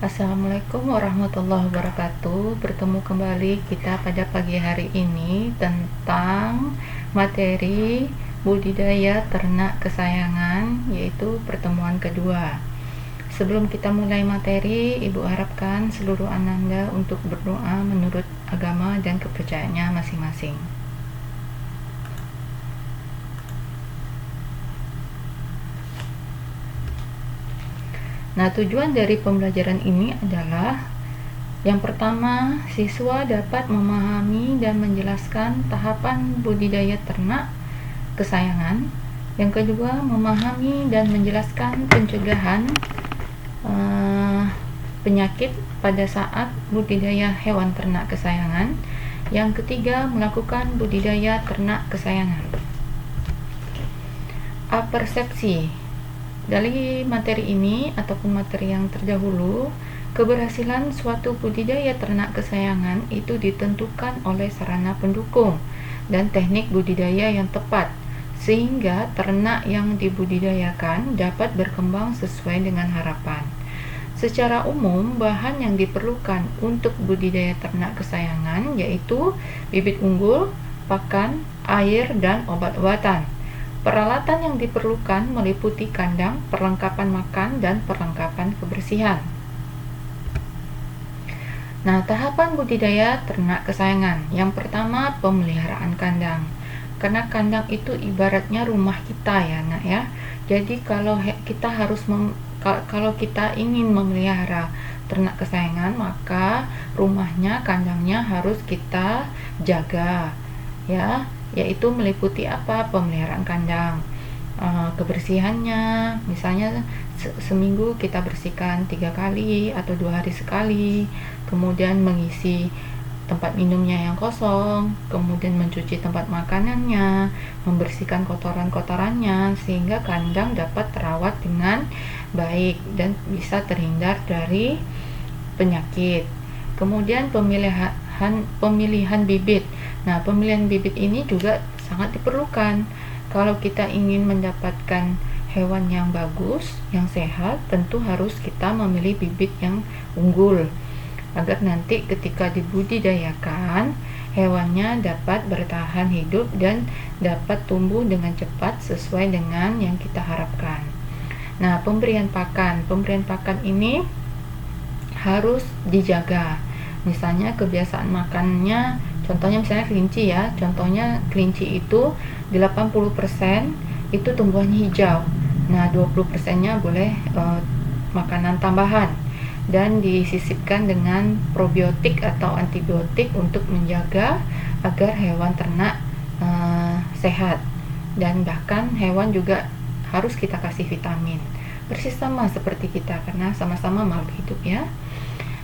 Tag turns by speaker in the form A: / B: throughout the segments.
A: Assalamualaikum warahmatullahi wabarakatuh. Bertemu kembali kita pada pagi hari ini tentang materi budidaya ternak kesayangan, yaitu pertemuan kedua. Sebelum kita mulai materi, Ibu harapkan seluruh ananda untuk berdoa menurut agama dan kepercayaannya masing-masing. Nah, tujuan dari pembelajaran ini adalah yang pertama, siswa dapat memahami dan menjelaskan tahapan budidaya ternak kesayangan. Yang kedua, memahami dan menjelaskan pencegahan penyakit pada saat budidaya hewan ternak kesayangan. Yang ketiga, melakukan budidaya ternak kesayangan. Persepsi dari materi ini ataupun materi yang terdahulu, keberhasilan suatu budidaya ternak kesayangan itu ditentukan oleh sarana pendukung dan teknik budidaya yang tepat, sehingga ternak yang dibudidayakan dapat berkembang sesuai dengan harapan. Secara umum, bahan yang diperlukan untuk budidaya ternak kesayangan yaitu bibit unggul, pakan, air, dan obat-obatan. Peralatan yang diperlukan meliputi kandang, perlengkapan makan, dan perlengkapan kebersihan. Nah, tahapan budidaya ternak kesayangan. Yang pertama, pemeliharaan kandang. Karena kandang itu ibaratnya rumah kita ya, Nak ya. Jadi kalau kita ingin memelihara ternak kesayangan, maka rumahnya, kandangnya harus kita jaga ya, yaitu meliputi apa? Pemeliharaan kandang, kebersihannya, misalnya seminggu kita bersihkan 3 kali atau 2 hari sekali, kemudian mengisi tempat minumnya yang kosong, kemudian mencuci tempat makanannya, membersihkan kotoran-kotorannya, sehingga kandang dapat terawat dengan baik dan bisa terhindar dari penyakit. Kemudian pemilihan bibit. Nah, pemilihan bibit ini juga sangat diperlukan. Kalau kita ingin mendapatkan hewan yang bagus, yang sehat, tentu harus kita memilih bibit yang unggul, agar nanti ketika dibudidayakan, hewannya dapat bertahan hidup dan dapat tumbuh dengan cepat sesuai dengan yang kita harapkan. Nah, pemberian pakan ini harus dijaga. Misalnya kebiasaan makannya, contohnya misalnya kelinci ya, kelinci itu 80% itu tumbuhannya hijau. Nah, 20%-nya boleh makanan tambahan dan disisipkan dengan probiotik atau antibiotik untuk menjaga agar hewan ternak sehat, dan bahkan hewan juga harus kita kasih vitamin, persis sama seperti kita karena sama-sama makhluk hidup ya.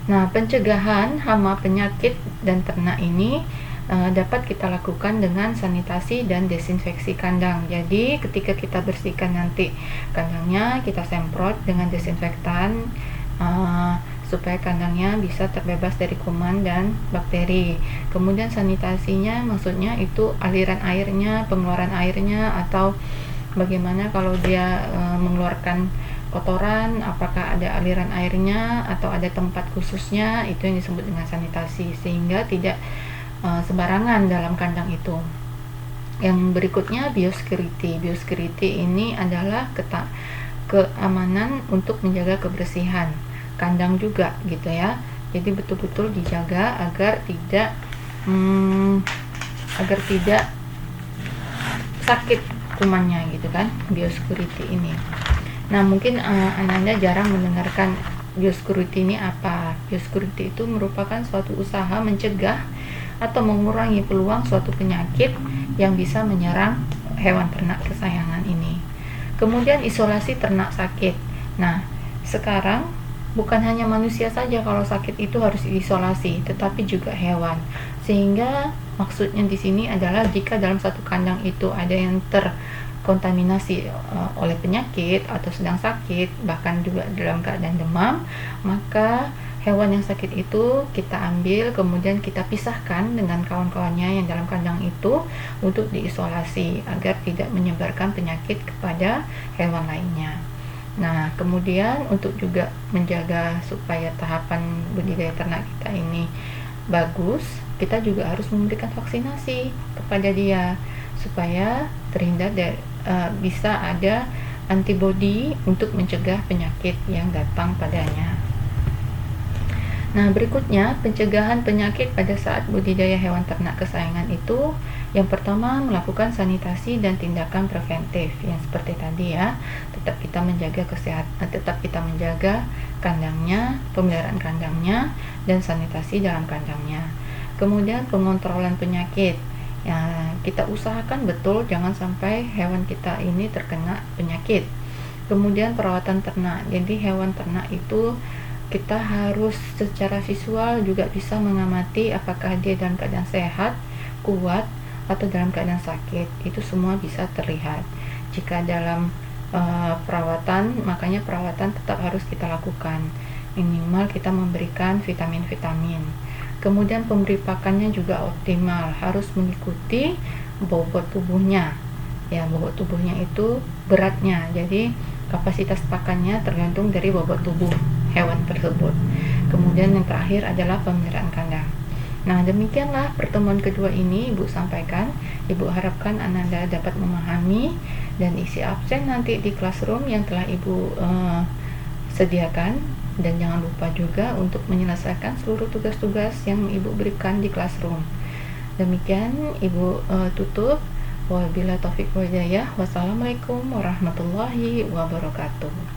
A: Nah, pencegahan hama penyakit dan ternak ini dapat kita lakukan dengan sanitasi dan desinfeksi kandang. Jadi ketika kita bersihkan nanti kandangnya, kita semprot dengan desinfektan supaya kandangnya bisa terbebas dari kuman dan bakteri. Kemudian sanitasinya maksudnya itu aliran airnya, pengeluaran airnya, atau bagaimana kalau dia mengeluarkan kotoran, apakah ada aliran airnya atau ada tempat khususnya, itu yang disebut dengan sanitasi, sehingga tidak sembarangan dalam kandang itu. Yang berikutnya biosecurity. Biosecurity ini adalah keamanan untuk menjaga kebersihan kandang juga gitu ya. Jadi betul-betul dijaga agar tidak sakit kumannya gitu kan, biosecurity ini. Nah, mungkin Anda jarang mendengarkan biosecurity ini apa. Biosecurity itu merupakan suatu usaha mencegah atau mengurangi peluang suatu penyakit yang bisa menyerang hewan ternak kesayangan ini. Kemudian isolasi ternak sakit. Nah, sekarang bukan hanya manusia saja kalau sakit itu harus diisolasi, tetapi juga hewan. Sehingga maksudnya di sini adalah jika dalam satu kandang itu ada yang terkontaminasi oleh penyakit atau sedang sakit, bahkan juga dalam keadaan demam, maka hewan yang sakit itu kita ambil, kemudian kita pisahkan dengan kawan-kawannya yang dalam kandang itu untuk diisolasi agar tidak menyebarkan penyakit kepada hewan lainnya. Nah, kemudian untuk juga menjaga supaya tahapan budidaya ternak kita ini bagus, kita juga harus memberikan vaksinasi kepada dia supaya terhindar dari bisa ada antibodi untuk mencegah penyakit yang datang padanya. Nah, berikutnya pencegahan penyakit pada saat budidaya hewan ternak kesayangan itu yang pertama melakukan sanitasi dan tindakan preventif yang seperti tadi ya. Tetap kita menjaga kesehatan, tetap kita menjaga kandangnya, pemeliharaan kandangnya dan sanitasi dalam kandangnya. Kemudian pengontrolan penyakit. Ya, kita usahakan betul jangan sampai hewan kita ini terkena penyakit. Kemudian perawatan ternak. Jadi hewan ternak itu kita harus secara visual juga bisa mengamati apakah dia dalam keadaan sehat, kuat, atau dalam keadaan sakit. Itu semua bisa terlihat. Jika dalam perawatan, makanya perawatan tetap harus kita lakukan. Minimal kita memberikan vitamin-vitamin. Kemudian pemberi pakannya juga optimal, harus mengikuti bobot tubuhnya. Ya, bobot tubuhnya itu beratnya. Jadi kapasitas pakannya tergantung dari bobot tubuh hewan tersebut. Kemudian yang terakhir adalah pemeliharaan kandang. Nah, demikianlah pertemuan kedua ini Ibu sampaikan. Ibu harapkan Ananda dapat memahami dan isi absen nanti di classroom yang telah Ibu sediakan, dan jangan lupa juga untuk menyelesaikan seluruh tugas-tugas yang Ibu berikan di classroom. Demikian Ibu tutup. Wabillahi taufik wal hidayah. Wassalamualaikum warahmatullahi wabarakatuh.